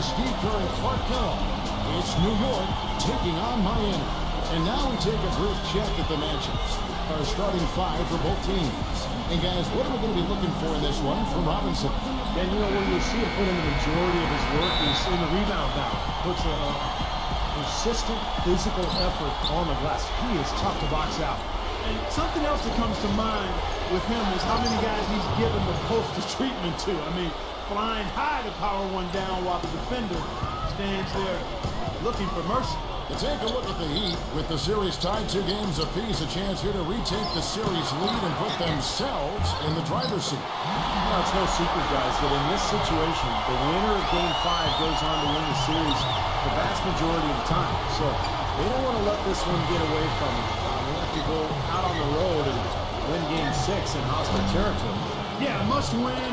Steve Kerr and Clark Carroll. It's New York taking on Miami. And now we take a brief check at the matchups. Our starting five for both teams. And guys, what are we going to be looking for in this one from Robinson? And you know, when you see him put in the majority of his work, he's in the rebound now. Puts a consistent physical effort on the glass. He is tough to box out. And something else that comes to mind with him is how many guys he's given the poster treatment to. I mean, flying high to power one down while the defender stands there looking for mercy. To take a look at the Heat, with the series tied 2 games apiece, a chance here to retake the series lead and put themselves in the driver's seat. Well, it's no secret, guys, that in this situation, the winner of Game 5 goes on to win the series the vast majority of the time. So they don't want to let this one get away from them. They have to go out on the road and win Game 6 in hostile territory. Yeah, must win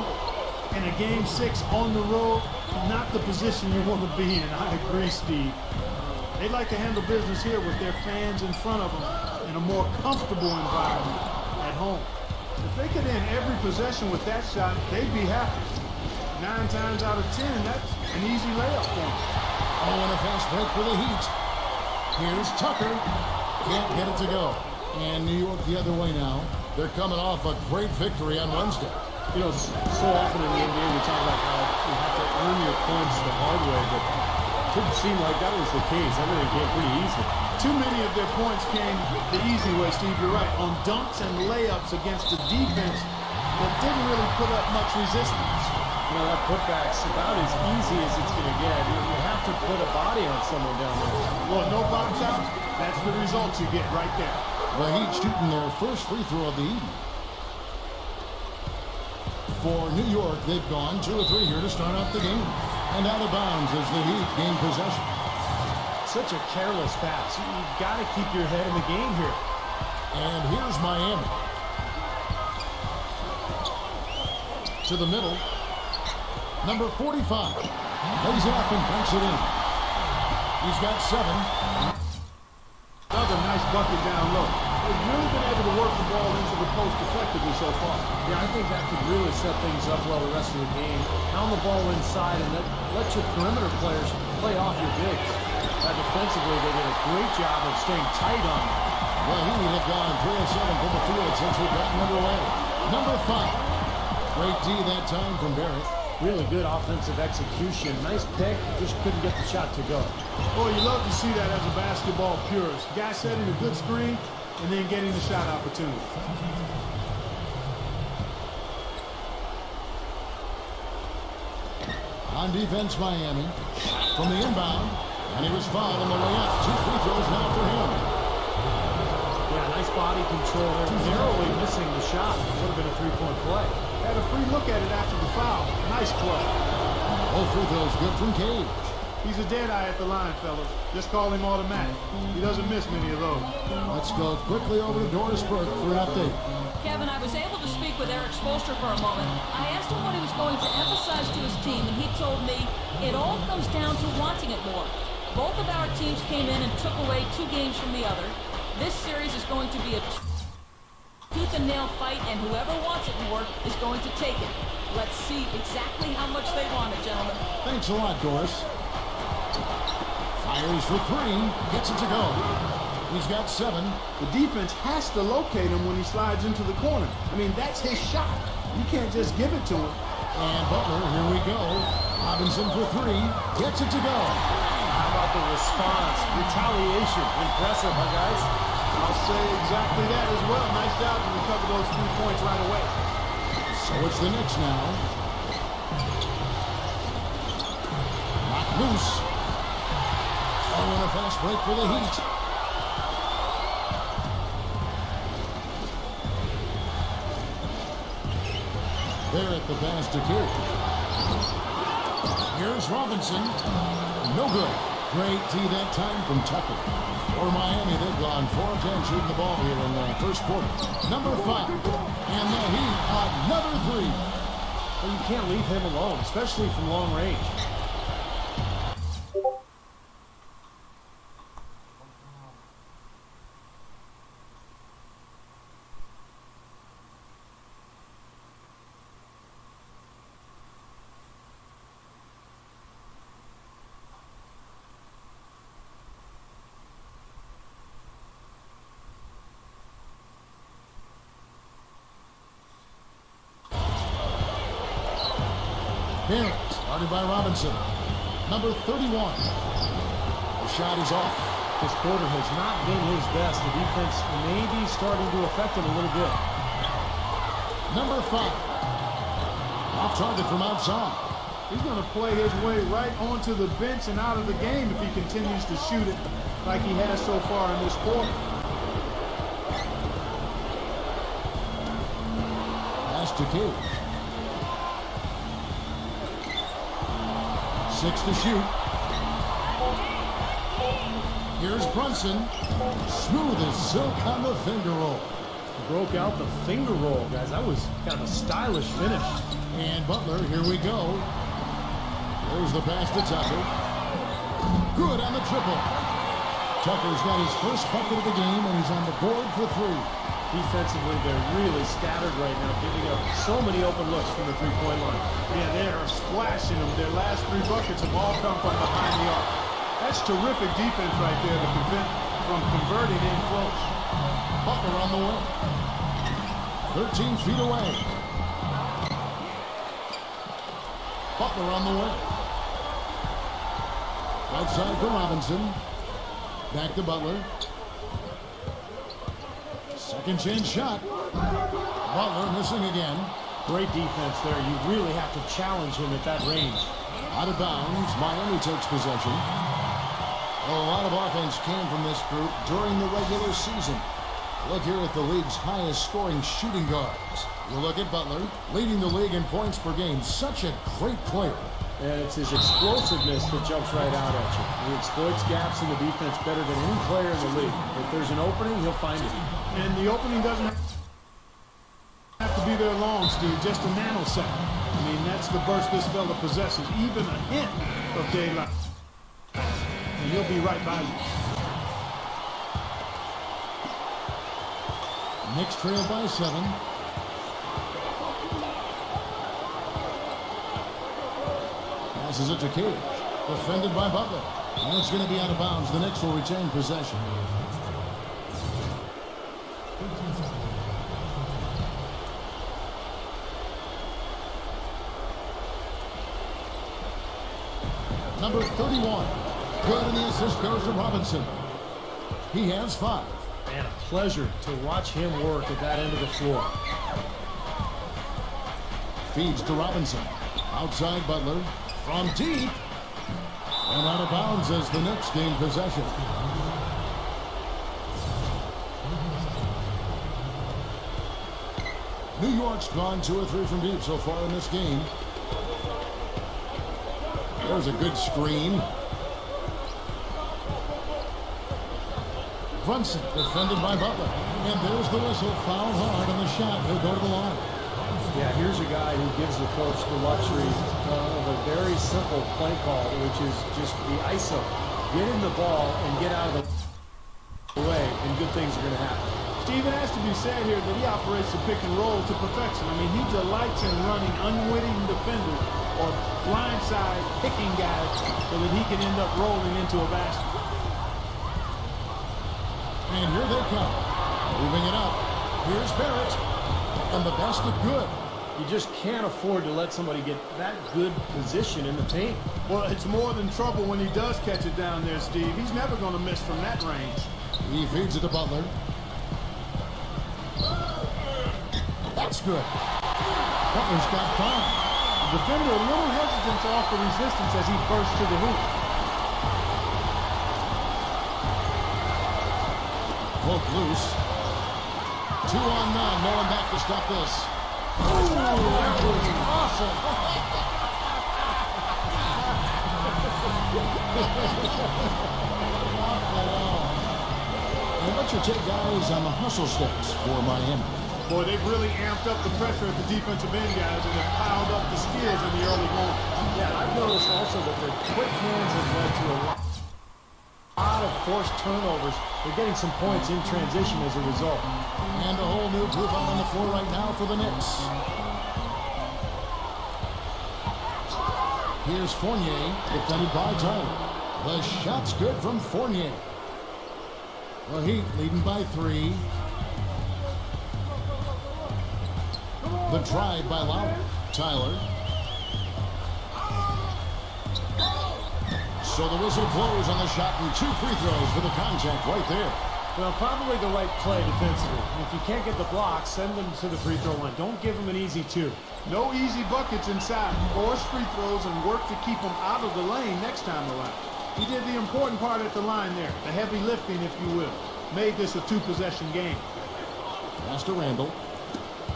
in a Game 6 on the road, not the position you want to be in. I agree, Steve. They'd like to handle business here with their fans in front of them in a more comfortable environment at home. If they could end every possession with that shot, they'd be happy. 9 times out of 10, that's an easy layup for them. Oh, and a fast break for the Heat. Here's Tucker. Can't get it to go. And New York the other way now. They're coming off a great victory on Wednesday. You know, so often in the NBA we talk about how you have to earn your points the hard way, but it didn't seem like that was the case. Everything came pretty easy. Too many of their points came the easy way, Steve. You're right. On dunks and layups against the defense that didn't really put up much resistance. You know, that putback's about as easy as it's going to get. You have to put a body on someone down there. Well, no box out. That's the result you get right there. The Heat shooting their first free throw of the evening. For New York, they've gone 2 or 3 here to start off the game. And out of bounds as the Heat gain possession. Such a careless pass. You've got to keep your head in the game here. And here's Miami. To the middle. Number 45. Lays it up and punks it in. He's got 7. Another nice bucket down low. They've really been able to work the ball into the post effectively so far. Yeah, I think that could really set things up well the rest of the game. Pound the ball inside and let your perimeter players play off your bigs. Defensively, they did a great job of staying tight on them. The Heat have gone 3 of 7 from the field since we've gotten underway. Number 5. Great D that time from Barrett. Really good offensive execution. Nice pick, just couldn't get the shot to go. Boy, you love to see that as a basketball purist. Guy setting a good screen and then getting the shot opportunity. On defense, Miami. From the inbound. And he was fouled on the way up. 2 free throws now for him. Yeah, nice body control there. Narrowly missing the shot. Would have been a 3-point play. Had a free look at it after the foul. Nice play. Both free throws good from Cage. He's a dead eye at the line, fellas. Just call him automatic. He doesn't miss many of those. Let's go quickly over to Doris Burke for an update. Kevin, I was able to speak with Eric Spoelstra for a moment. I asked him what he was going to emphasize to his team, and he told me it all comes down to wanting it more. Both of our teams came in and took away 2 games from the other. This series is going to be a tooth and nail fight, and whoever wants it more is going to take it. Let's see exactly how much they want it, gentlemen. Thanks a lot, Doris. Fires for 3. Gets it to go. He's got 7. The defense has to locate him when he slides into the corner. I mean, that's his shot. You can't just give it to him. And Butler, here we go. Robinson for 3. Gets it to go. How about the response? Retaliation. Impressive, huh, guys? I'll say exactly that as well. Nice job to recover those 3 points right away. So it's the Knicks now. Knocked loose. Oh, and a fast break for the Heat. They're at the pass to Kerr. Here's Robinson. No good. Great D that time from Tucker. For Miami, they've gone 4 of 10 shooting the ball here in the first quarter. Number 5. And the Heat, another 3. Well, you can't leave him alone, especially from long range. Hill, started by Robinson. Number 31. The shot is off. This quarter has not been his best. The defense may be starting to affect him a little bit. Number 5. Off target from outside. He's going to play his way right onto the bench and out of the game if he continues to shoot it like he has so far in this quarter. Pass to Cage. 6 to shoot. Here's Brunson. Smooth as silk on the finger roll. Broke out the finger roll, guys. That was kind of a stylish finish. And Butler, here we go. There's the pass to Tucker. Good on the triple. Tucker's got his first bucket of the game, and he's on the board for 3. Defensively, they're really scattered right now, giving up so many open looks from the three-point line. Yeah, they are splashing them. Their last 3 buckets have all come from behind the arc. That's terrific defense right there to prevent from converting in close. Butler on the way. 13 feet away. Butler on the way. Outside for Robinson. Back to Butler. Second chance shot. Butler missing again. Great defense there. You really have to challenge him at that range. Out of bounds. Miami takes possession. A lot of offense came from this group during the regular season. Look here at the league's highest scoring shooting guards. You look at Butler, leading the league in points per game. Such a great player. And it's his explosiveness that jumps right out at you. He exploits gaps in the defense better than any player in the league. If there's an opening, he'll find it. And the opening doesn't have to be there long, Steve, just a nanosecond. I mean, that's the burst this fella possesses. Even a hint of daylight, and he'll be right by you. Knicks trail by 7. Passes it to Cage. Defended by Butler. And it's going to be out of bounds. The Knicks will retain possession. Number 31. Good, and the assist goes to Robinson. He has 5. Man, a pleasure to watch him work at that end of the floor. Feeds to Robinson. Outside Butler. From deep. And out of bounds as the Knicks gain possession. New York's gone 2 or 3 from deep so far in this game. There's a good screen. Brunson defended by Butler. And there's the whistle. Fouled hard on the shot. He'll go to the line. Yeah, here's a guy who gives the coach the luxury of a very simple play call, which is just the ISO. Get in the ball and get out of the way, and good things are going to happen. Steve, it has to be said here that he operates the pick and roll to perfection. I mean, he delights in running unwitting defenders or blindside picking guys so that he can end up rolling into a basket. And here they come. Moving it up. Here's Barrett. And the basket good. You just can't afford to let somebody get that good position in the paint. Well, it's more than trouble when he does catch it down there, Steve. He's never going to miss from that range. He feeds it to Butler. That's good. Butler's got 5. The defender a little hesitant to offer resistance as he bursts to the hoop. Poke loose. 2 on none. No one back to stop this. Oh, that was awesome. And what's your take, guys, on the hustle steps for Miami? Boy, they've really amped up the pressure at the defensive end, guys, and have piled up the steals in the early going. Yeah, I've noticed also that their quick hands have led to a lot of forced turnovers. They're getting some points in transition as a result. And a whole new group out on the floor right now for the Knicks. Here's Fournier, defended by Tyler. The shot's good from Fournier. The Heat leading by 3. The drive by Lowry. Tyler. So the whistle blows on the shot and 2 free throws for the contact right there. Well, probably the right play defensively. If you can't get the block, send them to the free throw line. Don't give them an easy 2. No easy buckets inside. Force free throws and work to keep them out of the lane next time around. He did the important part at the line there. The heavy lifting, if you will. Made this a 2-possession game. Pass to Randall.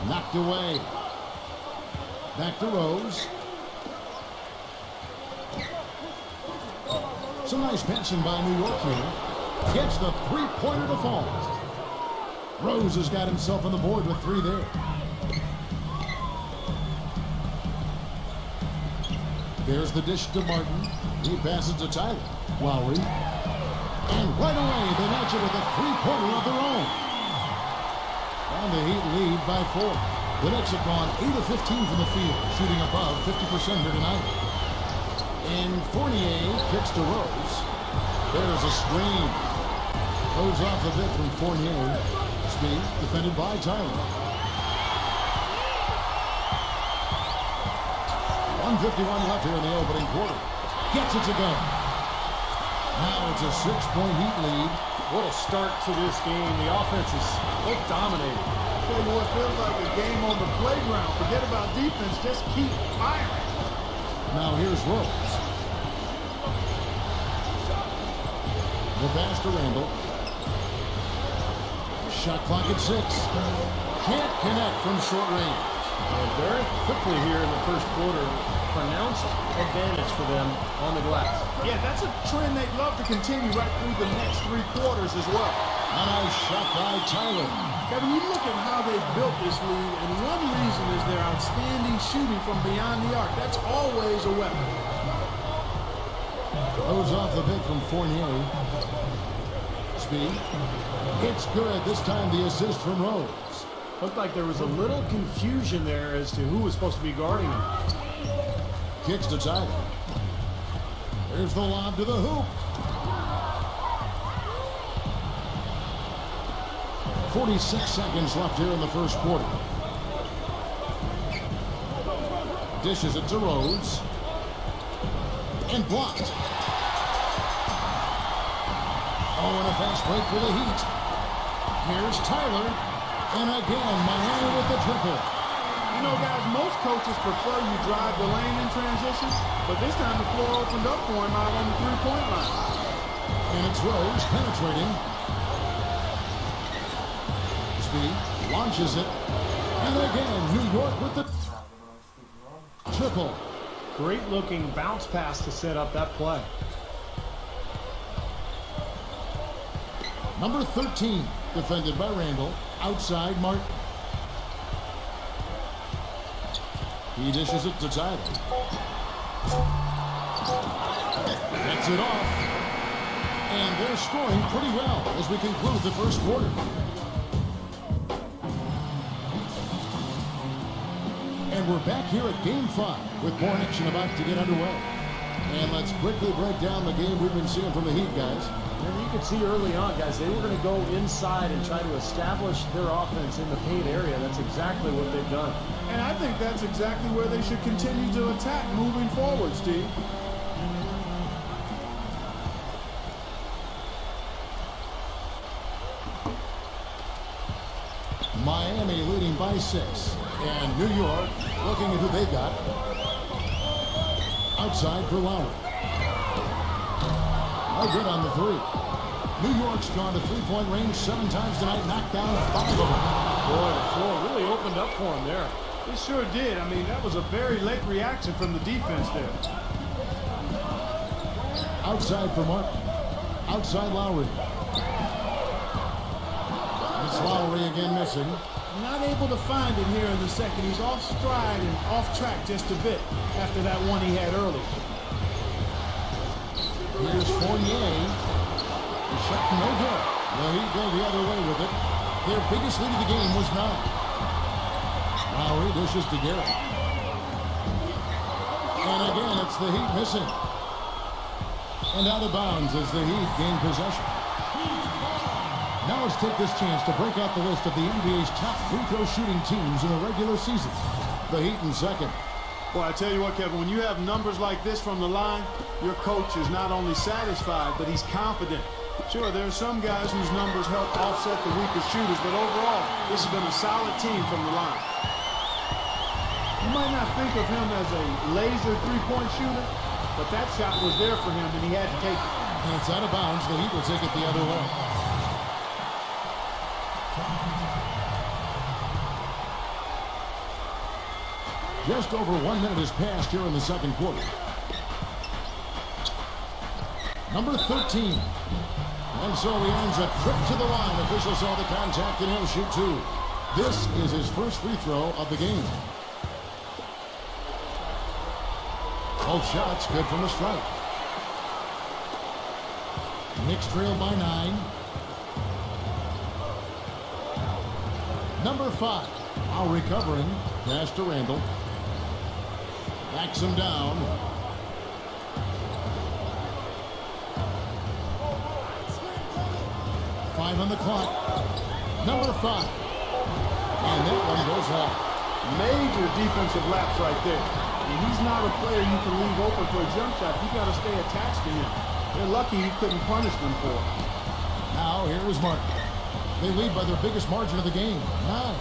Knocked away. Back to Rose. Some nice passing by New York here. Gets the three-pointer to fall. Rose has got himself on the board with 3 there. There's the dish to Martin. He passes to Tyler. Lowry. And right away, they match it with a 3-pointer of their own. And the Heat lead by 4. The Knicks have gone 8 of 15 from the field, shooting above 50% here tonight. And Fournier kicks to Rose. There's a screen. Goes off a bit from Fournier. Speed defended by Tyler. 1:51 left here in the opening quarter. Gets it to go. Now it's a 6-point Heat lead. What a start to this game. The offense is dominating. Tell you what, feels like a game on the playground. Forget about defense. Just keep firing. Now here's Rose. The pass to Randall. Shot clock at 6. Can't connect from short range. And very quickly here in the first quarter, pronounced advantage for them on the glass. Yeah, that's a trend they'd love to continue right through the next 3 quarters as well. A nice shot by Tyler. Kevin, you look at how they've built this lead, and one reason is their outstanding shooting from beyond the arc. That's always a weapon. Goes off the bit from Fournier. Speed. It's good. This time the assist from Rose. Looked like there was a little confusion there as to who was supposed to be guarding him. Kicks to Tyler. There's the lob to the hoop. 46 seconds left here in the first quarter. Dishes it to Rose. And blocked. Oh, and a fast break for the Heat. Here's Tyler. And again, Miami with the triple. You know, guys, most coaches prefer you drive the lane in transition, but this time the floor opened up for him out on the 3-point line. And it's Rose penetrating. Speed launches it. And again, New York with the triple. Great looking bounce pass to set up that play. Number 13, defended by Randall. Outside, Martin. He dishes it to Tyler. Gets it off. And they're scoring pretty well as we conclude the first quarter. And we're back here at Game 5 with more action about to get underway. And let's quickly break down the game we've been seeing from the Heat, guys. And you could see early on, guys, they were going to go inside and try to establish their offense in the paint area. That's exactly what they've done. And I think that's exactly where they should continue to attack moving forward, Steve. Miami leading by 6. And New York looking at who they got. Outside for Lowry. No good on the 3. New York's gone to 3-point range 7 times tonight, knocked down 5 of them. Boy, the floor really opened up for him there. It sure did. I mean, that was a very late reaction from the defense there. Outside for Martin. Outside Lowry. It's Lowry again missing. Not able to find it here in the second. He's off stride and off track just a bit after that one he had early. Here's Fournier. The shot no good. The Heat go the other way with it. Their biggest lead of the game was 9. Lowry dishes to Garrett. And again, it's the Heat missing. And out of bounds as the Heat gain possession. Now let's take this chance to break out the list of the NBA's top free throw shooting teams in the regular season. The Heat in second. Well, I tell you what, Kevin, when you have numbers like this from the line, your coach is not only satisfied, but he's confident. Sure, there are some guys whose numbers help offset the weaker shooters, but overall, this has been a solid team from the line. You might not think of him as a laser three-point shooter, but that shot was there for him, and he had to take it. And it's out of bounds. The Heat will take it the other way. Just over 1 minute has passed here in the second quarter. Number 13. And so he earns a trip to the line. Officials saw the contact and he'll shoot two. This is his first free throw of the game. Both shots good from the strike. Knicks trail by 9. Number 5. Now recovering. Pass to Randall. Backs him down. Five on the clock. Number 5. And that one goes off. Major defensive lapse right there. And he's not a player you can leave open for a jump shot. You got to stay attached to him. They're lucky you couldn't punish them for it. Now here is Martin. They lead by their biggest margin of the game, 9.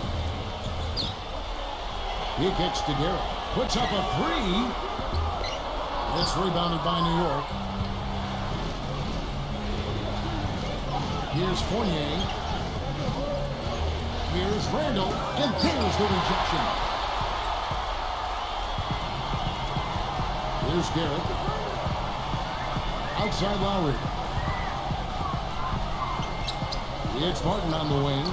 He kicks to Garrett. Puts up a 3. It's rebounded by New York. Here's Fournier. Here's Randall. And there's the rejection. Here's Garrett. Outside Lowry. It's Martin on the wing.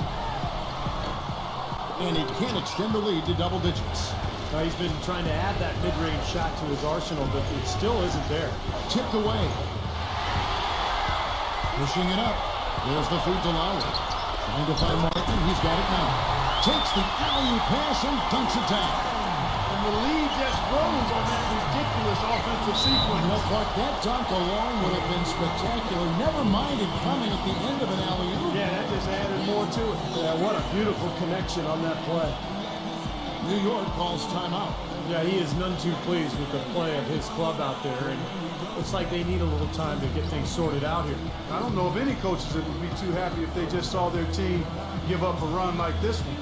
And he can't extend the lead to double digits. He's been trying to add that mid-range shot to his arsenal, but it still isn't there. Tipped away. Pushing it up. There's the feed to Lowry. Trying to find Martin. He's got it now. Takes the alley-oop pass and dunks it down. And the lead just grows on that ridiculous offensive sequence. Well, Clark, that dunk alone would have been spectacular. Never mind it coming at the end of an alley-oop. Yeah, that just added more to it. Yeah, what a beautiful connection on that play. New York calls timeout. Yeah, he is none too pleased with the play of his club out there, and looks like they need a little time to get things sorted out here. I don't know if any coaches would be too happy if they just saw their team give up a run like this one.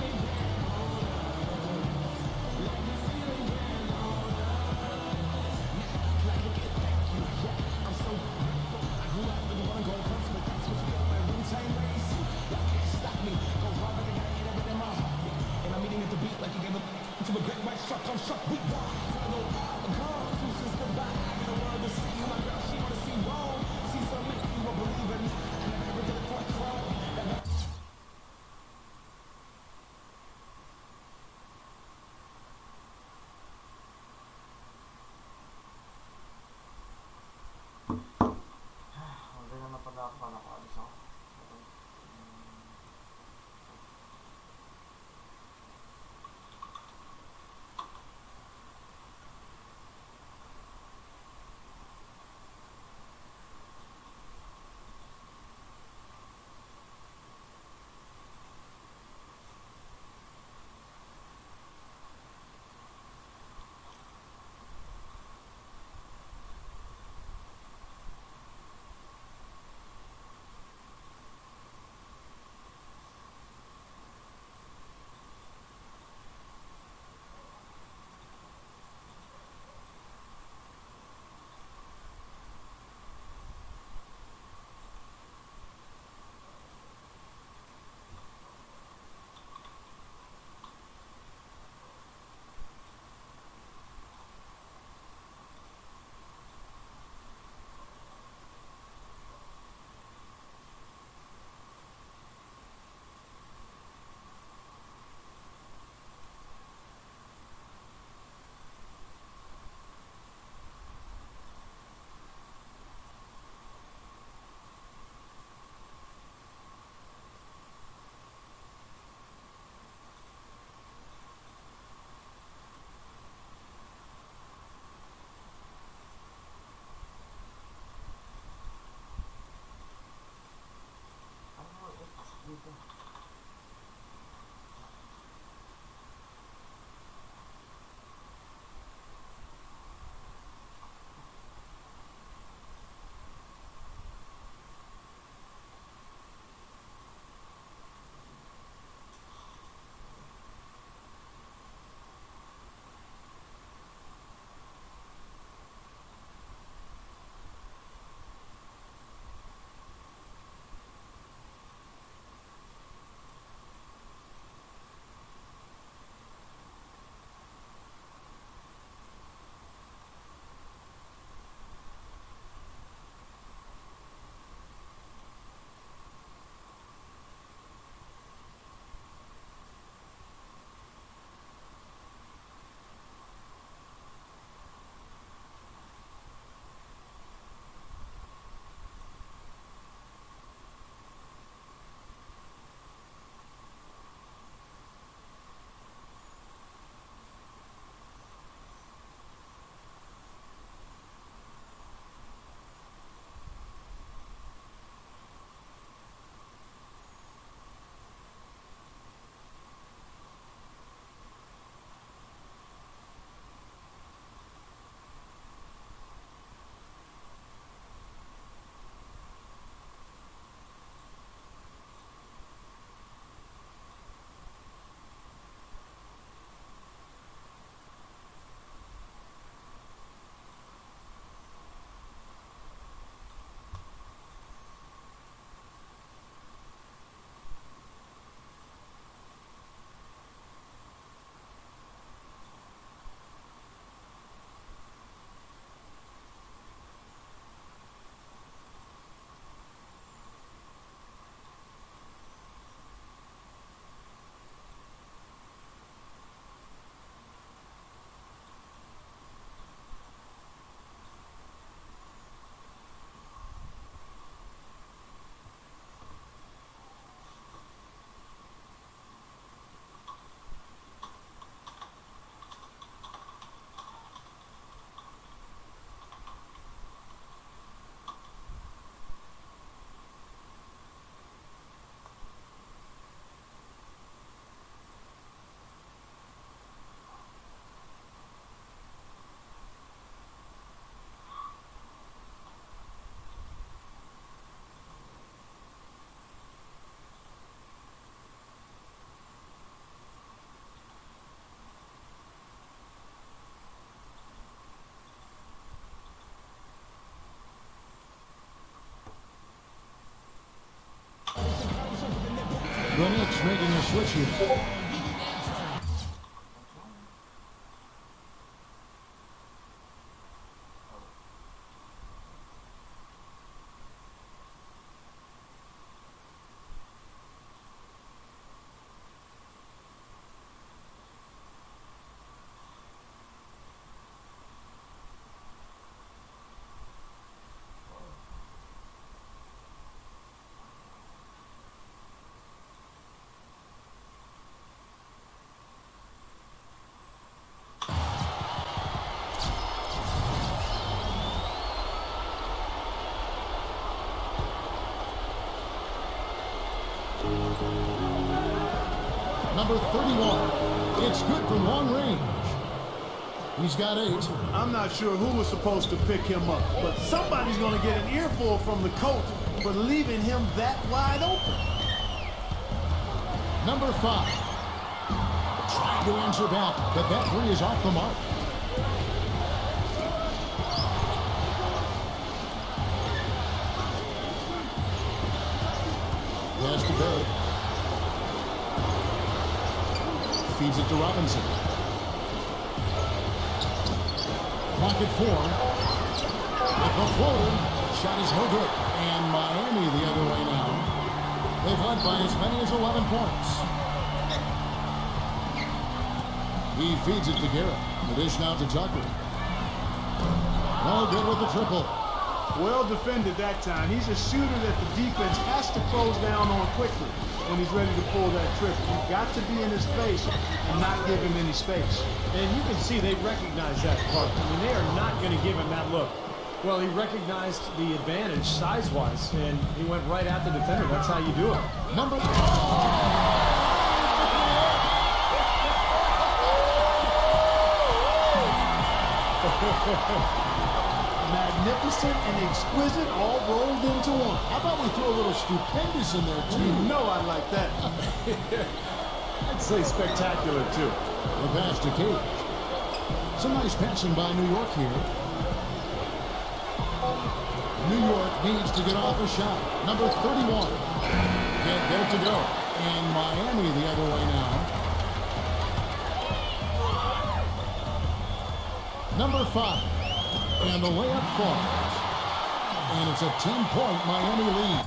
The Knicks making a switch here. Number 31. It's good from long range. He's got 8. I'm not sure who was supposed to pick him up, but somebody's going to get an earful from the coach for leaving him that wide open. Number 5. Trying to answer back, but that 3 is off the mark. Pass to Barrett. Feeds it to Robinson. Pocket 4. With the floater. Shot is no good. And Miami the other way now. They've led by as many as 11 points. He feeds it to Garrett. The dish now to Tucker. No good with the triple. Well defended that time. He's a shooter that the defense has to close down on quickly when he's ready to pull that triple. You've got to be in his face and not give him any space. And you can see they recognize that part. I mean, they are not going to give him that look. Well, he recognized the advantage size-wise, and he went right at the defender. That's how you do it. Number Magnificent and exquisite all rolled into one. How about we throw a little stupendous in there, too? You know I like that. I'd say spectacular, too. The pass to Cage. Some nice passing by New York here. New York needs to get off a shot. Number 31. Can't get it to go. And Miami the other way now. Number 5. And the layup falls. And it's a 10-point Miami lead.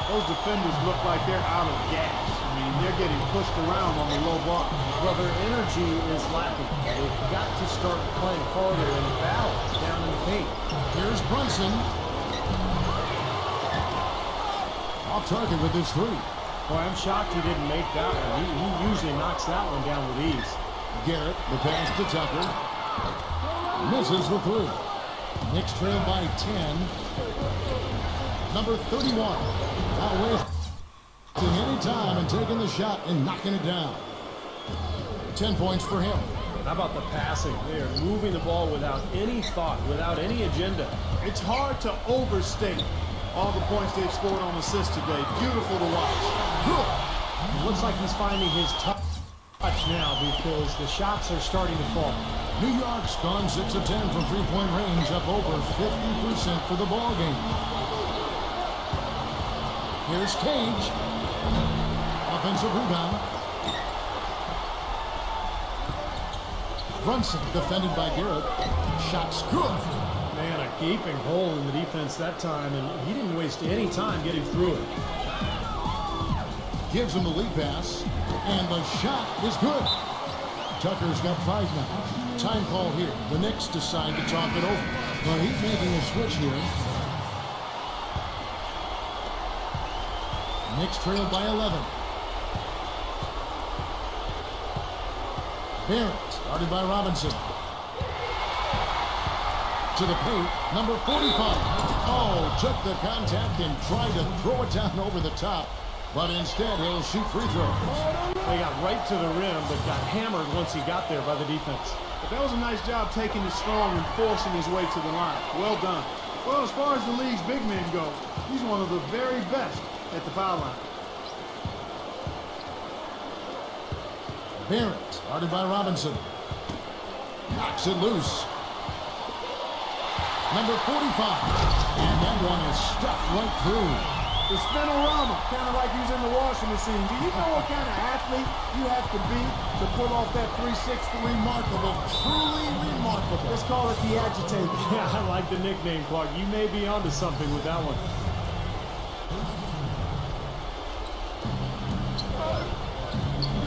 Those defenders look like they're out of gas. I mean, they're getting pushed around on the low bar. Well, their energy is lacking. They've got to start playing harder and battle down in the paint. Here's Brunson. Off target with his 3. Boy, I'm shocked he didn't make that one. He usually knocks that one down with ease. Garrett, the pass to Tucker. Misses the 3. Knicks trail by 10. Number 31. Not wasting any time and taking the shot and knocking it down. 10 points for him. How about the passing? They are moving the ball without any thought, without any agenda. It's hard to overstate all the points they've scored on assists today. Beautiful to watch. Good. It looks like he's finding his touch now because the shots are starting to fall. New York's gone 6 of 10 from three-point range, up over 50% for the ball game. Here's Cage. Offensive rebound. Brunson defended by Garrett. Shots good. Man, a gaping hole in the defense that time, and he didn't waste any time getting through it. Gives him the lead pass, and the shot is good. Tucker's got 5 now. Time call here. The Knicks decide to talk it over. The Heat making a switch here. Knicks trailed by 11. Barrett, started by Robinson. To the paint, number 45. Oh, took the contact and tried to throw it down over the top. But instead, he'll shoot free throws. They got right to the rim, but got hammered once he got there by the defense. But that was a nice job taking it strong and forcing his way to the line. Well done. Well, as far as the league's big men go, he's one of the very best at the foul line. Barrett, started by Robinson. Knocks it loose. Number 45. And that one is stuffed right through. The spinorama, kind of like using the washing machine. Do you know what kind of athlete you have to be to pull off that 360? Remarkable, truly remarkable. Let's call it the agitator. Yeah, I like the nickname, Clark. You may be onto something with that one.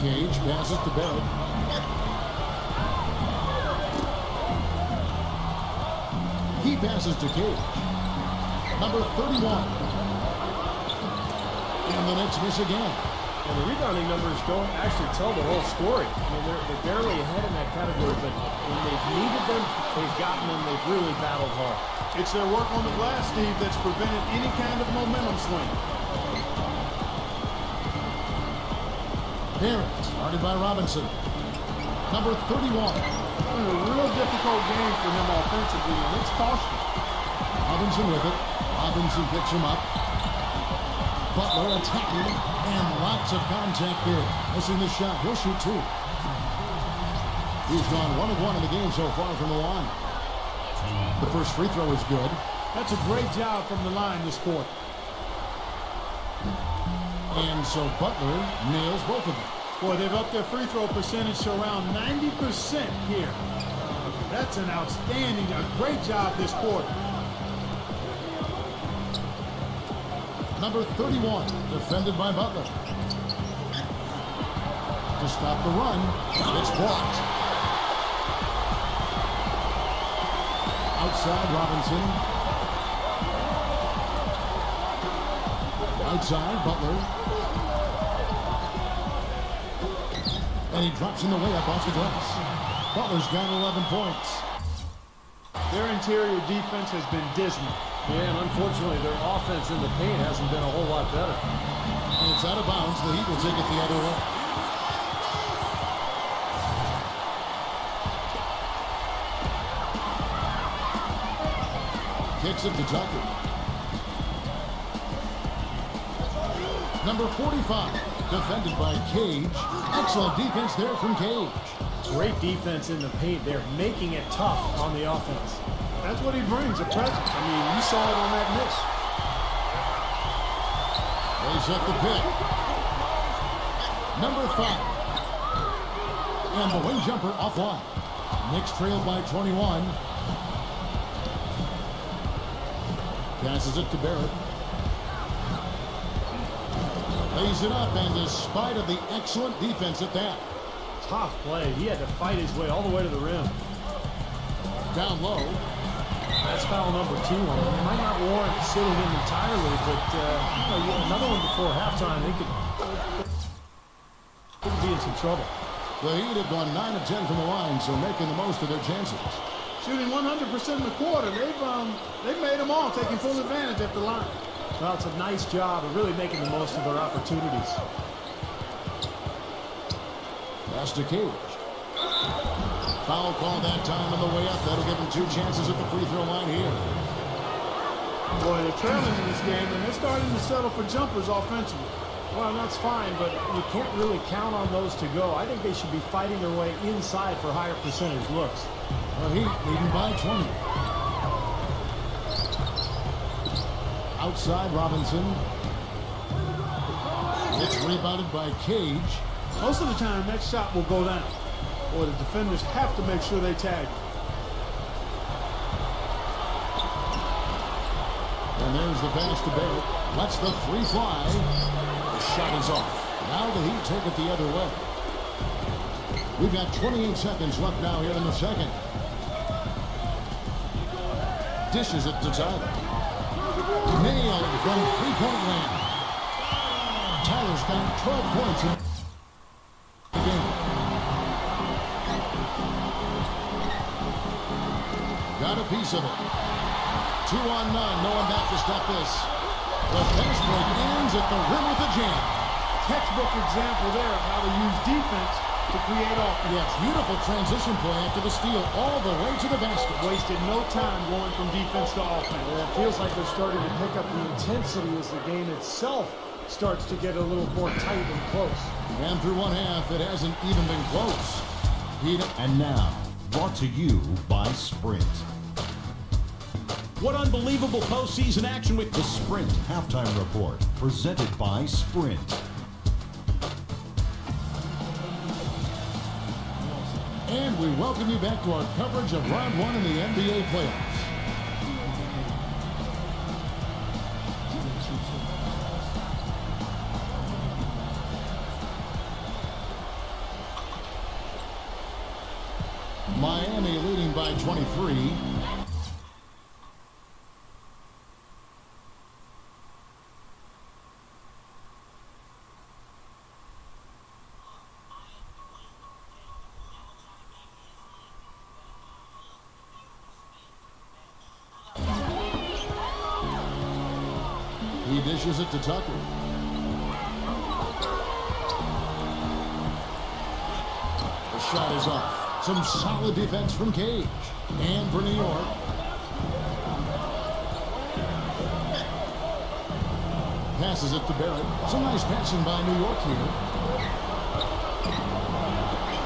Cage passes to Barrett. He passes to Cage. Number 31. And the Knicks miss again. And the rebounding numbers don't actually tell the whole story. I mean, they're barely ahead in that category, but when they've needed them, they've gotten them. They've really battled hard. It's their work on the glass, Steve, that's prevented any kind of momentum swing. Barrett, guarded by Robinson. Number 31. A real difficult game for him offensively, and it's costly. Robinson with it. Robinson picks him up. Butler attacking, and lots of contact there. Missing the shot. He'll shoot two. He's gone 1 of 1 in the game so far from the line. The first free throw is good. That's a great job from the line this quarter. And so Butler nails both of them. Boy, they've upped their free throw percentage to around 90% here. That's an outstanding, a great job this quarter. Number 31, defended by Butler. To stop the run, it's blocked. Outside, Robinson. Outside, Butler. And he drops in the layup off the glass. Butler's got 11 points. Their interior defense has been dismal. Yeah, and unfortunately, their offense in the paint hasn't been a whole lot better. And it's out of bounds. The Heat will take it the other way. Kicks it to Tucker. Number 45, defended by Cage. Excellent defense there from Cage. Great defense in the paint. They're making it tough on the offense. That's what he brings, a presence. I mean, you saw it on that miss. They set the pick. Number 5. And the wing jumper offline. Knicks trailed by 21. Passes it to Barrett. Lays it up, and despite of the excellent defense at that. Tough play. He had to fight his way all the way to the rim. Down low. That's foul number 2 on him. It might not warrant sitting him entirely, but another one before halftime, they could be in some trouble. The Heat have gone 9 of 10 from the line, so making the most of their chances. Shooting 100% in the quarter. They've made them all, taking full advantage at the line. Well, it's a nice job of really making the most of their opportunities. Pass to Cage. Foul call that time on the way up. That'll give them 2 chances at the free throw line here. Boy, they're trailing in this game, and they're starting to settle for jumpers offensively. Well, that's fine, but you can't really count on those to go. I think they should be fighting their way inside for higher percentage looks. The Heat leading by 20. Outside, Robinson. It's rebounded by Cage. Most of the time, that shot will go down. Boy, the defenders have to make sure they tag. And there's the pass to Barrett. Lets the 3 fly. The shot is off. Now the Heat take it the other way. We've got 28 seconds left now here in the second. Dishes it to Tyler. Nailed from 3-point land. Tyler's got 12 points in the game. Got a piece of it. 2-on-9, no one back to stop this. The fast break ends at the rim with a jam. Textbook example there of how to use defense to create offense. Yeah, beautiful transition play after the steal all the way to the basket. Wasted no time going from defense to offense. Yeah, it feels like they're starting to pick up the intensity as the game itself starts to get a little more tight and close. And through one half, it hasn't even been close. And now, brought to you by Sprint. What unbelievable postseason action with The Sprint Halftime Report, presented by Sprint. And we welcome you back to our coverage of Round 1 in the NBA playoffs. Miami leading by 23. He dishes it to Tucker. The shot is off. Some solid defense from Cage. And for New York. Passes it to Barrett. Some nice passing by New York here.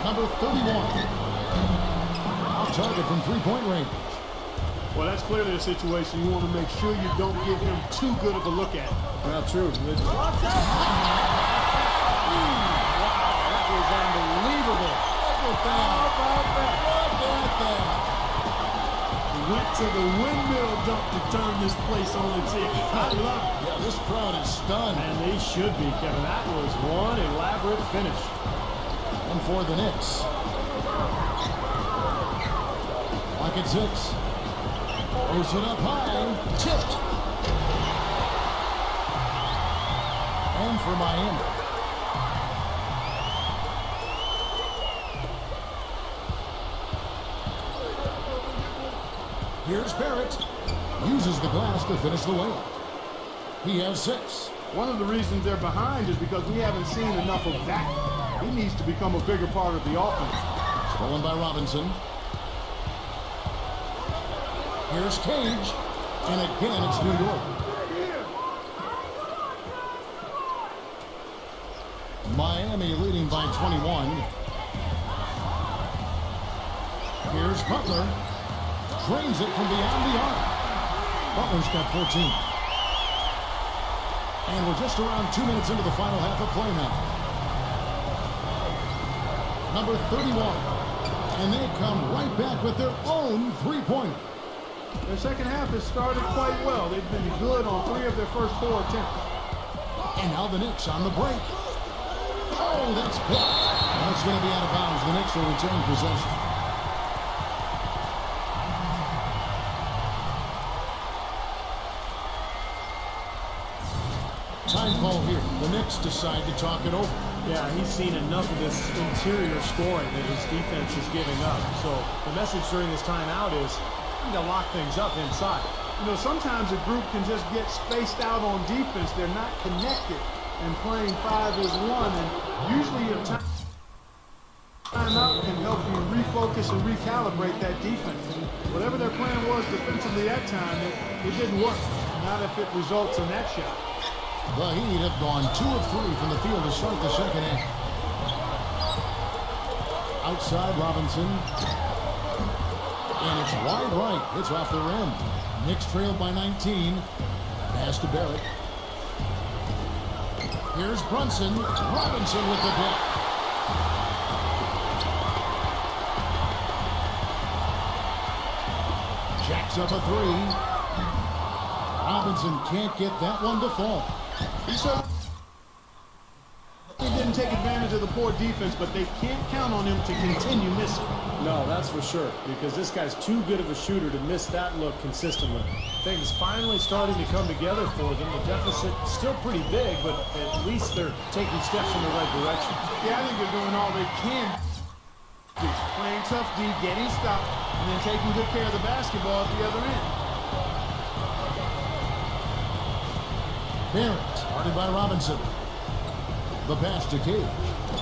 Number 31. Off target from three-point range. Well, that's clearly a situation you want to make sure you don't give him too good of a look at. Well, true. Wow, that was unbelievable. Look at that. He went to the windmill dunk to turn this place on its head. I love it. Yeah, this crowd is stunned. And they should be, Kevin. That was one elaborate finish. And for the Knicks. Lock at 6. Throws it up high. Tipped. And for Miami. Here's Barrett. Uses the glass to finish the layup. He has 6. One of the reasons they're behind is because we haven't seen enough of that. He needs to become a bigger part of the offense. Stolen by Robinson. Here's Cage. And again, it's New York. Miami leading by 21. Here's Butler. Drains it from beyond the arc. Butler's got 14. And we're just around 2 minutes into the final half of play now. Number 31. And they come right back with their own three-pointer. Their second half has started quite well. They've been good on 3 of their first 4 attempts. And now the Knicks on the break. Oh, that's picked. That's going to be out of bounds. The Knicks will retain possession. Time call here. The Knicks decide to talk it over. Yeah, he's seen enough of this interior scoring that his defense is giving up. So the message during this timeout is to lock things up inside. You know, sometimes a group can just get spaced out on defense. They're not connected. And playing 5 is 1. And usually your timeout can help you refocus and recalibrate that defense. And whatever their plan was defensively that time, it didn't work. Not if it results in that shot. The Heat have gone 2 of 3 from the field to start the second half. Outside Robinson. And it's wide right. It's off the rim. Knicks trailed by 19. Pass to Barrett. Here's Brunson. Robinson with the block. Jacks up a 3. Robinson can't get that one to fall. He didn't take advantage of the poor defense, but they can't count on him to continue missing. No, that's for sure, because this guy's too good of a shooter to miss that look consistently. Things finally starting to come together for them. The deficit still pretty big, but at least they're taking steps in the right direction. Yeah, I think they're doing all they can. Playing tough D, getting stopped, and then taking good care of the basketball at the other end. Barrett, guarded by Robinson. The pass to Cage.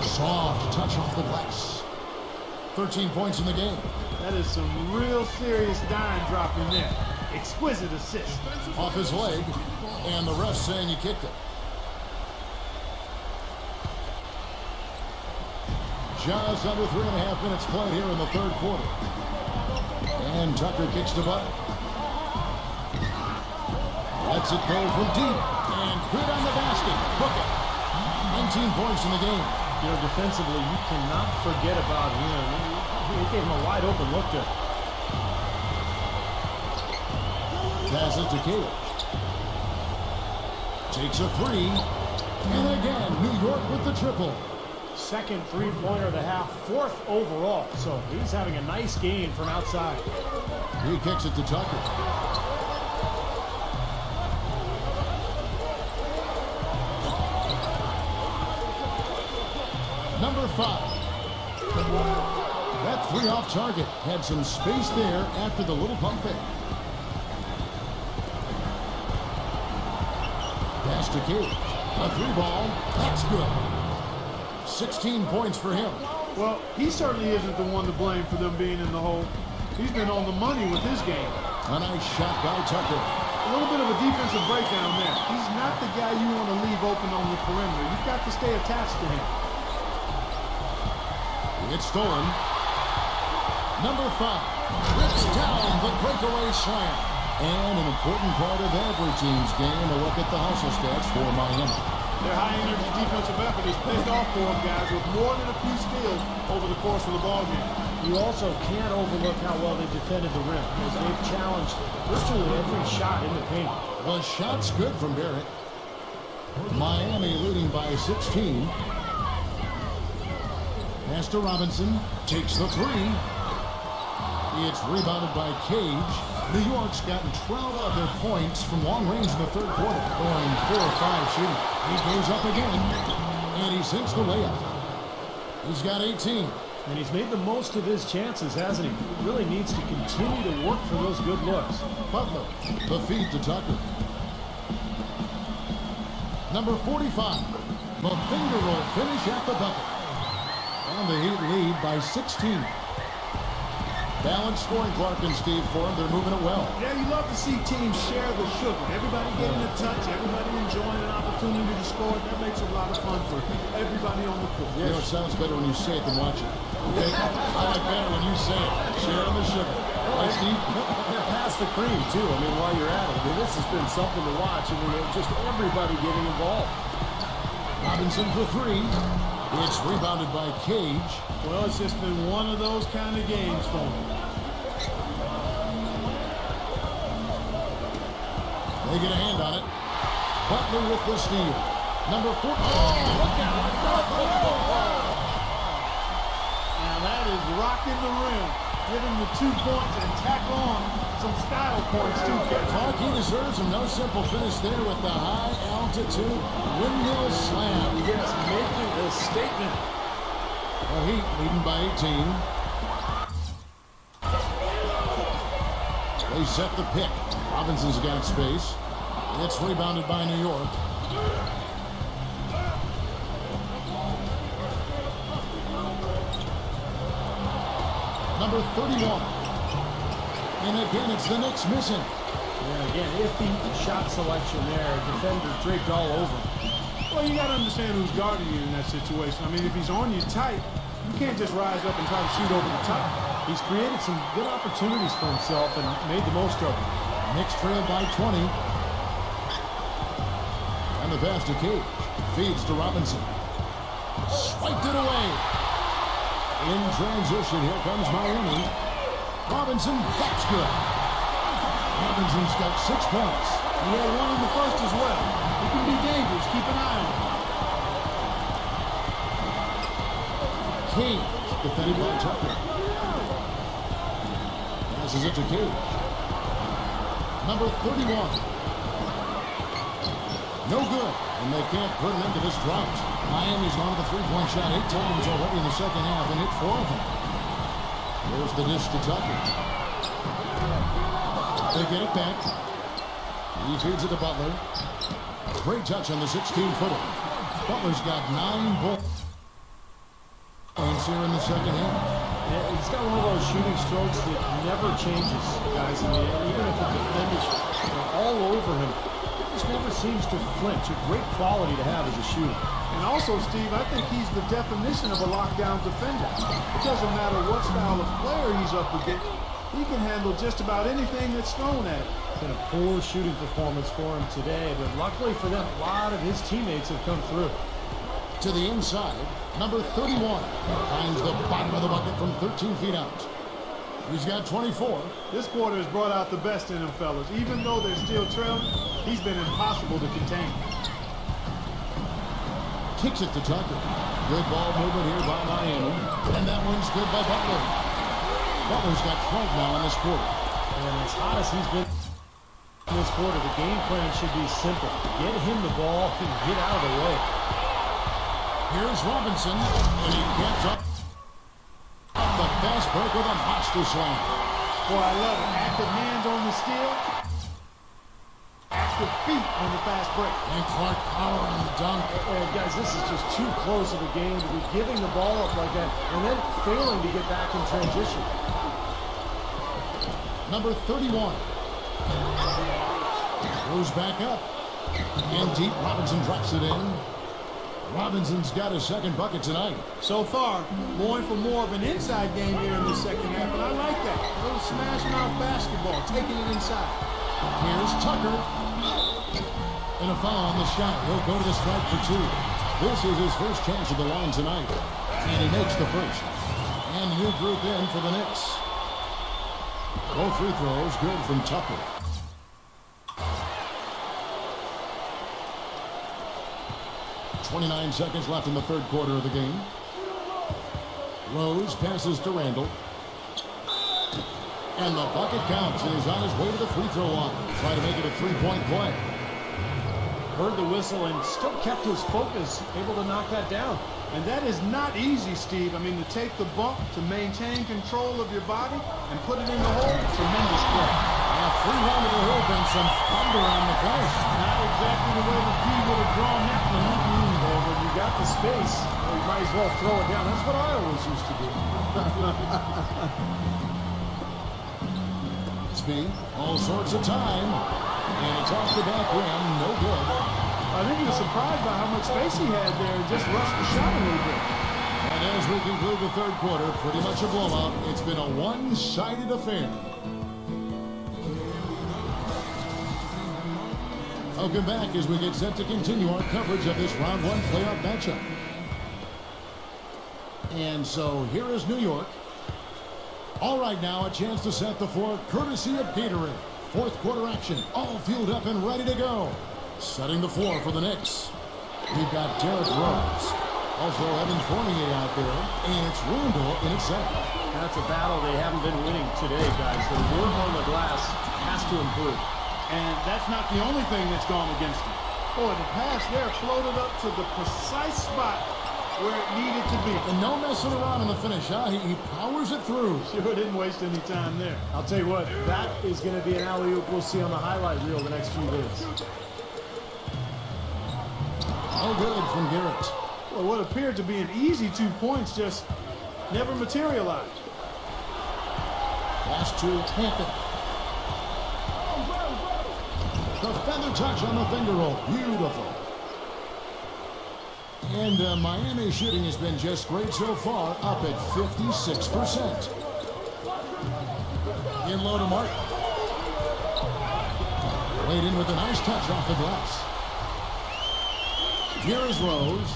Soft touch off the glass. 13 points in the game. That is some real serious dime dropping there. Exquisite assist. Off his leg, and the ref saying he kicked it. Just under 3.5 minutes played here in the third quarter. And Tucker kicks to Butler. Lets it go from deep. And good on the basket. Book it. 19 points in the game. You know, defensively, you cannot forget about him. He gave him a wide open look there. Passes to Cage. Takes a three. And again, New York with the triple. Second three-pointer of the half, fourth overall. So he's having a nice game from outside. He kicks it to Tucker. Number 5. That three off target. Had some space there after the little pump fake. Pass to Cage. A three ball. That's good. 16 points for him. Well, he certainly isn't the one to blame for them being in the hole. He's been on the money with his game. A nice shot by Tucker. A little bit of a defensive breakdown there. He's not the guy you want to leave open on the perimeter. You've got to stay attached to him. It's stolen. Number 5 rips down the breakaway slam. And an important part of every team's game, a look at the hustle stats for Miami. Their high-energy defensive effort has paid off for them, guys, with more than a few steals over the course of the ballgame. You also can't overlook how well they defended the rim, as they've challenged virtually every shot in the paint. The shot's good from Barrett. Miami leading by 16. Pass to Robinson. Takes the three. It's rebounded by Cage. New York's gotten 12 of their points from long range in the third quarter, going 4 or 5 shooting. He goes up again, and he sinks the layup. He's got 18. And he's made the most of his chances, hasn't he? He really needs to continue to work for those good looks. Butler, the feed to Tucker. Number 45, the finger roll finish at the bucket. And the Heat lead by 16. Balanced scoring, Clark and Steve, for them. They're moving it well. Yeah, you love to see teams share the sugar. Everybody getting a touch, everybody enjoying an opportunity to score. That makes it a lot of fun for everybody on the court. You know, it sounds better when you say it than watch it. Okay? I like better when you say it. Sharing the sugar. Right, Steve? Pass the cream, too. I mean, while you're at it. I mean, this has been something to watch. I mean, just everybody getting involved. Robinson for three. It's rebounded by Cage. Well, it's just been one of those kind of games for them. They get a hand on it. Butler with the steal. Number 4. Oh, look out. Now that is rocking the rim. Give him the 2 points and tack on some style points too, Kevin. Clark, he deserves them. No simple finish there with the high altitude windmill slam. Yes, making a statement. The Heat leading by 18. They set the pick. Robinson's got space. It's rebounded by New York. Number 31. And again, it's the Knicks missing. Yeah, again, iffy shot selection there. Defender draped all over. Well, you got to understand who's guarding you in that situation. I mean, if he's on you tight, you can't just rise up and try to shoot over the top. He's created some good opportunities for himself and made the most of them. Knicks trail by 20. And the pass to Cage. Feeds to Robinson. Swiped it away. In transition, here comes Miami. Robinson, that's good. Robinson's got 6 points. He had one in the first as well. He can be dangerous. Keep an eye on him. Cage, defended by Tucker. Passes it to Cage. Number 31. No good, and they can't put an end to this drought. Miami's gone to the three-point shot 8 times already in the second half and hit 4 of them. There's the dish to Tucker. They get it back. He feeds it to Butler. Great touch on the 16-footer. Butler's got 9 points here in the second half. Yeah, he's got one of those shooting strokes that never changes, guys. I mean, even if the defenders are all over him, he just never seems to flinch. A great quality to have as a shooter. And also, Steve, I think he's the definition of a lockdown defender. It doesn't matter what style of player he's up against. He can handle just about anything that's thrown at him. It's been a poor shooting performance for him today, but luckily for them, a lot of his teammates have come through. To the inside, number 31 finds the bottom of the bucket from 13 feet out. He's got 24. This quarter has brought out the best in them, fellas. Even though they're still trailing, he's been impossible to contain. Kicks it to Tucker. Good ball movement here by Miami. And that one's good by Butler. Butler's got 12 now in this quarter. And as hot as he's been in this quarter, the game plan should be simple. Get him the ball and get out of the way. Here's Robinson, and he gets up the fast break with a monster slam. Boy, I love it. Active hands on the steal. Active feet on the fast break. And Clark power on the dunk. And guys, this is just too close of a game to be giving the ball up like that and then failing to get back in transition. Number 31. Goes back up. And deep, Robinson drops it in. Robinson's got his second bucket tonight. So far, going for more of an inside game here in the second half, and I like that. A little smash mouth basketball, taking it inside. Here's Tucker. And a foul on the shot. He'll go to the strike for two. This is his first chance at the line tonight. And he makes the first. And a new group in for the Knicks. Both free throws good from Tucker. .29 seconds left in the third quarter of the game. Rose passes to Randall. And the bucket counts, and he's on his way to the free throw line. Try to make it a three-point play. Heard the whistle and still kept his focus, able to knock that down. And that is not easy, Steve. I mean, to take the bump, to maintain control of your body, and put it in the hole, tremendous play. A free run to the hoop and some thunder on the flash. Not exactly the way the D would have drawn that one. Well, when you got the space, you might as well throw it down. That's what I always used to do. Speed, all sorts of time. And it's off the back rim, no good. I think he was surprised by how much space he had there and just rushed the shot a little bit. And as we conclude the third quarter, pretty much a blowout. It's been a one-sided affair. Welcome back as we get set to continue our coverage of this round one playoff matchup. And so here is New York. All right, now a chance to set the floor courtesy of Gatorade. Fourth quarter action, all fueled up and ready to go. Setting the floor for the Knicks. We've got Derrick Rose. Also Evan Fournier out there. And it's Randall in at center. That's a battle they haven't been winning today, guys. The work on the glass has to improve. And that's not the only thing that's gone against him. Boy, the pass there floated up to the precise spot where it needed to be. And no messing around in the finish, huh? He powers it through. Sure didn't waste any time there. I'll tell you what, that is going to be an alley-oop we'll see on the highlight reel the next few days. Oh, good from Garrett. Well, what appeared to be an easy 2 points just never materialized. Pass to Hampton. The feather touch on the finger roll. Beautiful. And Miami shooting has been just great so far, up at 56%. In low to Martin. Wade in with a nice touch off the glass. Here is Rose.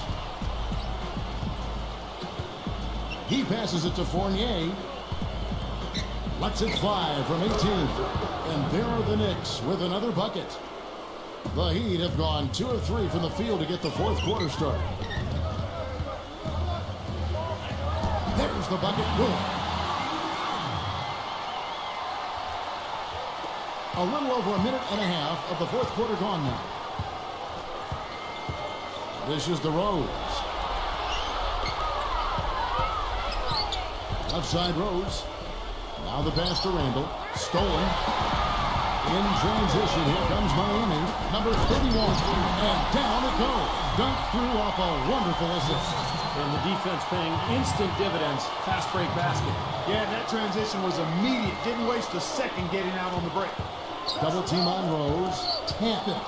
He passes it to Fournier. Lets it fly from 18. And there are the Knicks with another bucket. The Heat have gone 2 of 3 from the field to get the fourth quarter started. There's the bucket. Good. A little over a minute and a half of the fourth quarter gone now. This is the Rose. Left side Rose. Now the pass to Randall. Stolen. In transition, here comes Miami. Number 31. And down it goes. Dunked through off a wonderful assist. And the defense paying instant dividends. Fast break basket. Yeah, that transition was immediate. Didn't waste a second getting out on the break. Double team on Rose. Tap it.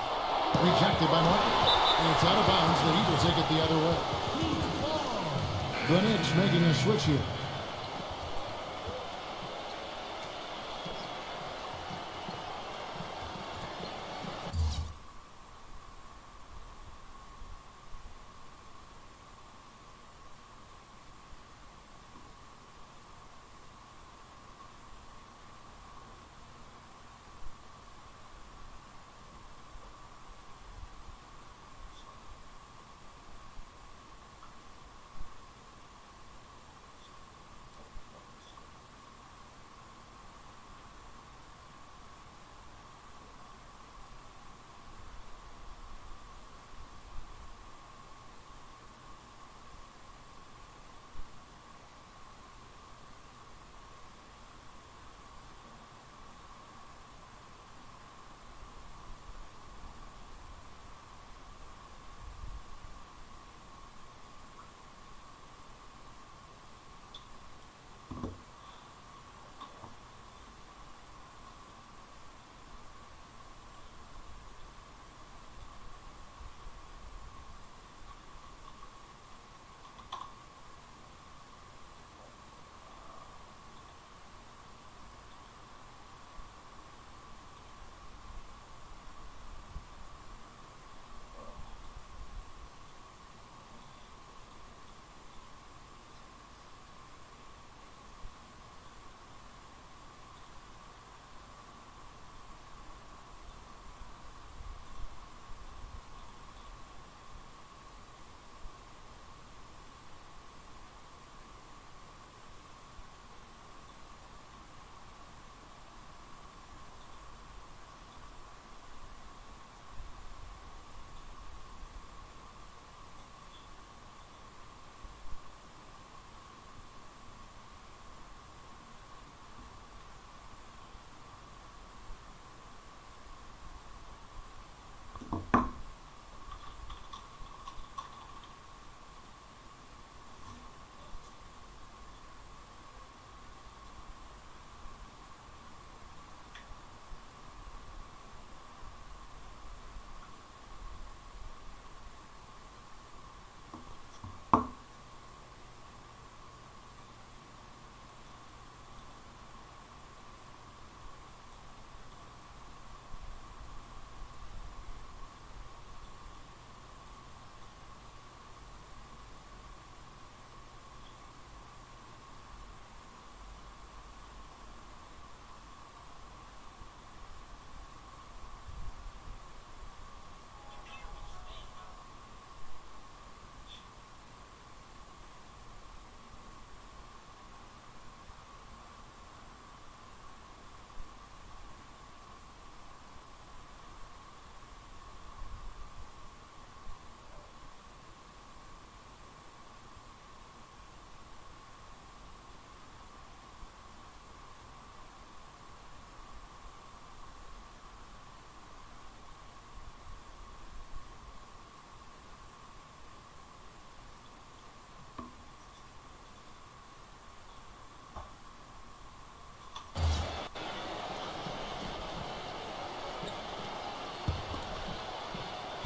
Rejected by Martin. And it's out of bounds. The Heat will take it the other way. The Knicks making a switch here.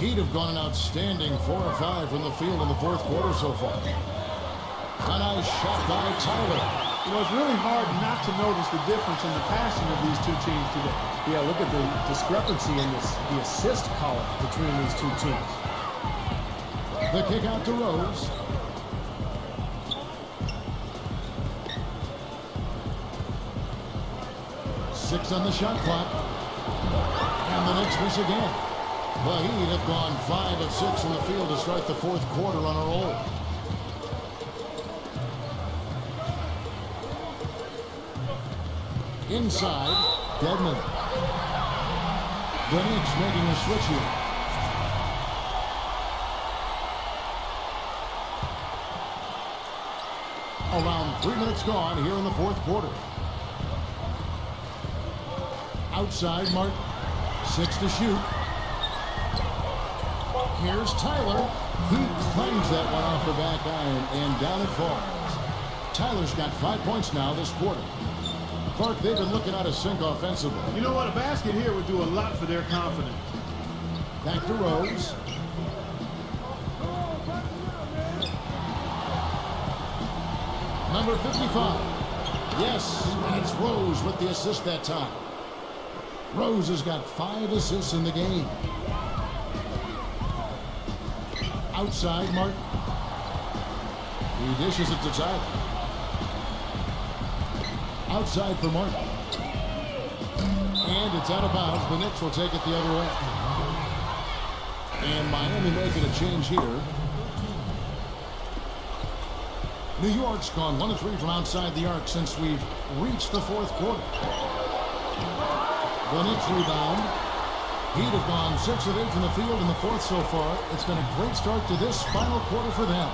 Heat have gone an outstanding 4 or 5 from the field in the fourth quarter so far. A nice shot by Tyler. You know, it's really hard not to notice the difference in the passing of these two teams today. Yeah, look at the discrepancy in the assist column between these two teams. The kick out to Rose. Six on the shot clock. And the Knicks miss again. The Heat have gone 5 of 6 in the field to start the fourth quarter on a roll. Inside, Deadman. The Knicks making a switch here. Around 3 minutes gone here in the fourth quarter. Outside, Martin. 6 to shoot. Here's Tyler. He clangs that one off the back iron, and down it falls. Tyler's got 5 points now this quarter. Clark, they've been looking out of sync offensively. You know what? A basket here would do a lot for their confidence. Back to Rose. Number 55. Yes, and it's Rose with the assist that time. Rose has got 5 assists in the game. Outside, Martin. He dishes it to Tyler. Outside for Martin. And it's out of bounds. The Knicks will take it the other way. And Miami making a change here. New York's gone 1 of 3 from outside the arc since we've reached the fourth quarter. The Knicks rebound. Heat have gone 6 of 8 from the field in the fourth so far. It's been a great start to this final quarter for them.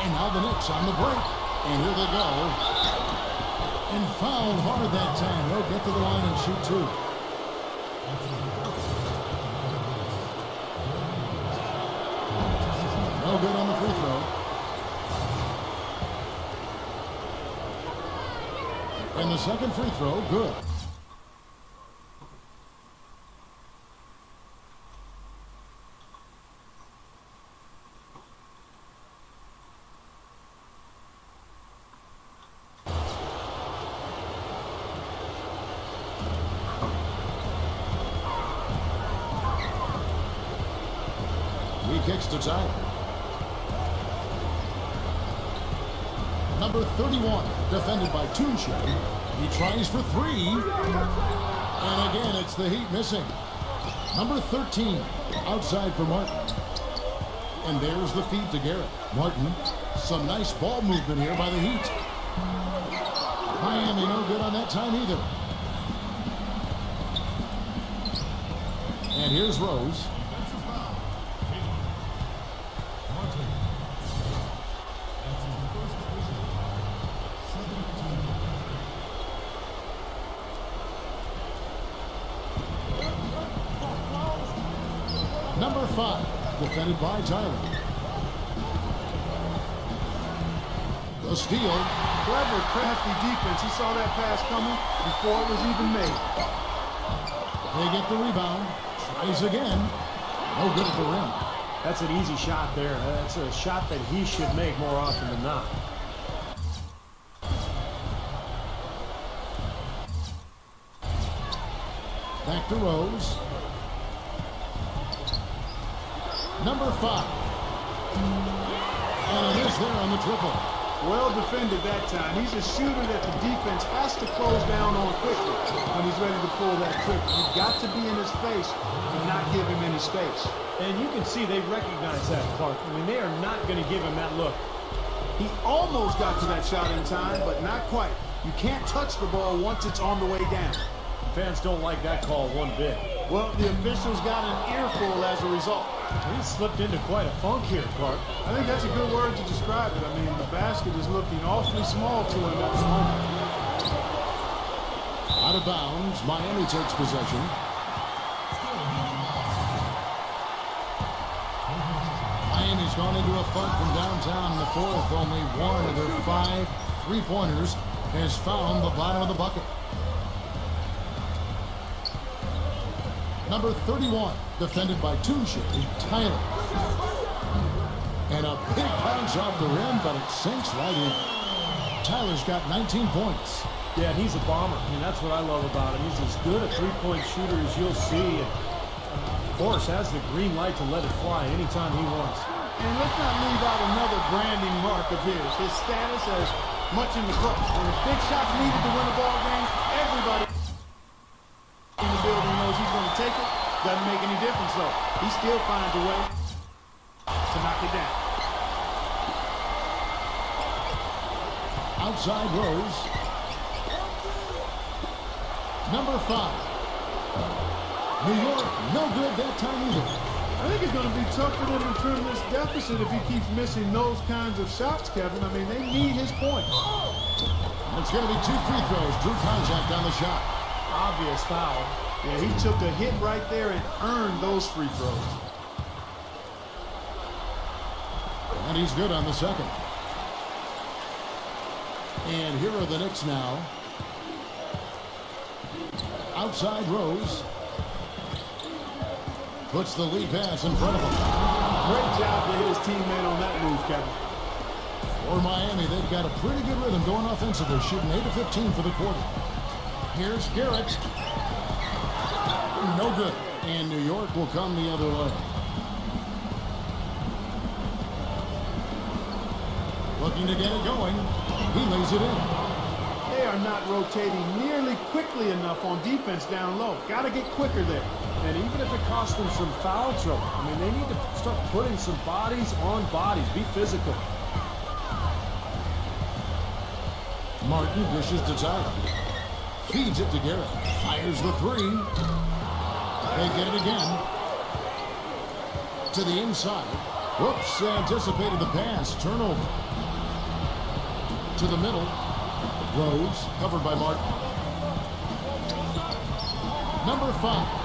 And now the Knicks on the break. And here they go. And fouled hard that time. They'll get to the line and shoot 2. No good on the free throw. And the second free throw, good. He kicks to Tyler. Number 31, defended by Tunche. He tries for 3. And again, it's the Heat missing. Number 13, outside for Martin. And there's the feed to Garrett. Martin, some nice ball movement here by the Heat. Miami no good on that time either. And here's Rose. Number 5, defended by Tyler. The steal. Clever, crafty defense. He saw that pass coming before it was even made. They get the rebound. Tries again. No good at the rim. That's an easy shot there. That's a shot that he should make more often than not. Back to Rose. Number 5. And it is there on the triple. Well defended that time. He's a shooter that the defense has to close down on quickly when he's ready to pull that trigger. You've got to be in his face and not give him any space. And you can see they recognize that, Clark. I mean, they are not going to give him that look. He almost got to that shot in time, but not quite. You can't touch the ball once it's on the way down. Fans don't like that call one bit. Well, the officials got an earful as a result. He slipped into quite a funk here, Clark. I think that's a good word to describe it. I mean, the basket is looking awfully small to him at the moment. Out of bounds, Miami takes possession. Miami's gone into a funk from downtown in the fourth. Only 1 of their 5 3-pointers has found the bottom of the bucket. Number 31, defended by Touche, Tyler. And a big bounce off the rim, but it sinks right in. Tyler's got 19 points. Yeah, and he's a bomber. I mean, that's what I love about him. He's as good a three-point shooter as you'll see. And, of course, has the green light to let it fly anytime he wants. And let's not leave out another branding mark of his status as much in the clutch. When a big shot's needed to win a ball game, everybody in the building knows he's going to take it. Doesn't make any difference, though. He still finds a way to knock it down. Outside Rose. Number 5. New York, no good that time either. I think it's going to be tough for them to trim this deficit if he keeps missing those kinds of shots, Kevin. I mean, they need his points. It's going to be 2 free throws. Drew contact on the shot. Obvious foul. Yeah, he took a hit right there and earned those free throws. And he's good on the second. And here are the Knicks now. Outside Rose. Puts the lead pass in front of him. Great job to hit his teammate on that move, Kevin. For Miami, they've got a pretty good rhythm going offensively, shooting 8 of 15 for the quarter. Here's Garrett. No good. And New York will come the other way. Looking to get it going. He lays it in. They are not rotating nearly quickly enough on defense down low. Got to get quicker there. And even if it costs them some foul trouble, I mean, they need to start putting some bodies on bodies. Be physical. Martin dishes to Tyler. Feeds it to Garrett. Fires the 3. They get it again. To the inside. Whoops, anticipated the pass. Turnover. To the middle. Rose, covered by Martin. Number 5.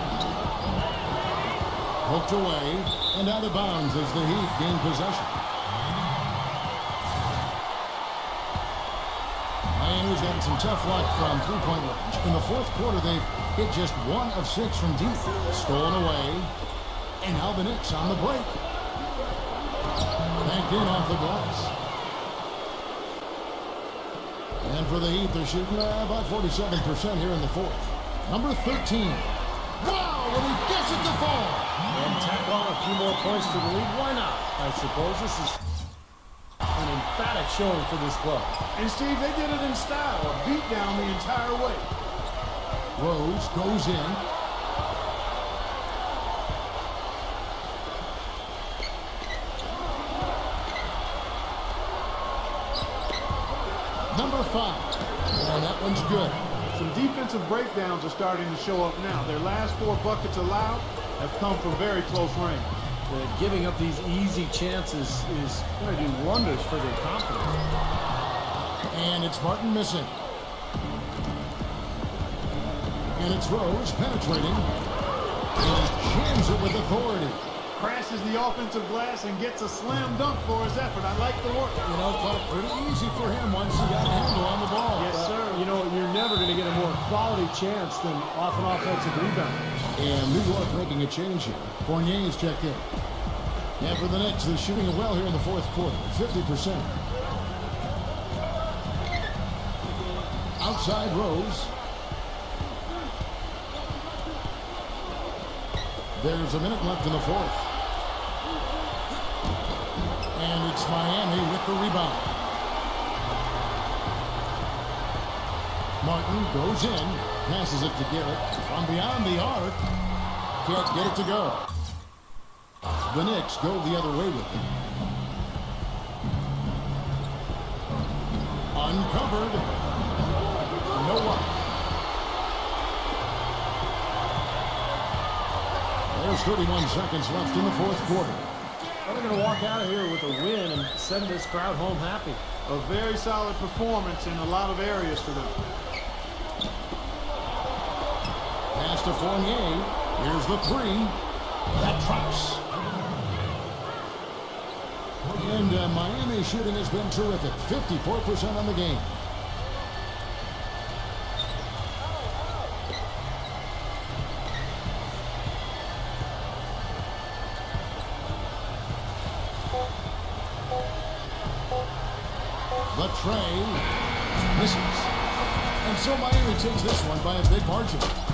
Hooked away and out of bounds as the Heat gain possession. Miami's gotten some tough luck from three-point range. In the fourth quarter, they've hit just 1 of 6 from deep. Stolen away. And now the Knicks on the break. Banked in off the glass. And for the Heat, they're shooting about 47% here in the fourth. Number 13. Wow, when he gets it to fall. And tack on a few more points to the lead. Why not? I suppose this is an emphatic showing for this club. And, Steve, they did it in style. A beat down the entire way. Rose goes in. Number 5. And that one's good. Some defensive breakdowns are starting to show up now. Their last 4 buckets allowed have come from very close range. Giving up these easy chances is going to do wonders for their confidence. And it's Martin missing. And it's Rose penetrating. And jams it with authority. Crashes the offensive glass and gets a slam dunk for his effort. I like the work. You know, thought it pretty easy for him once he got a handle on the ball. Yes, sir. You know, you're never going to get a more quality chance than off an offensive rebound. And New York making a change here. Fournier is checked in. And for the Knicks, they're shooting it well here in the fourth quarter. 50%. Outside Rose. There's a minute left in the fourth. And it's Miami with the rebound. Martin goes in, passes it to Garrett. From beyond the arc, can't get it to go. The Knicks go the other way with it. Uncovered. No one. There's 31 seconds left in the fourth quarter. They're going to walk out of here with a win and send this crowd home happy. A very solid performance in a lot of areas for them. Pass to Fournier. Here's the 3. That drops. And Miami shooting has been terrific. 54% on the game. The tray misses. And so Miami takes this one by a big margin.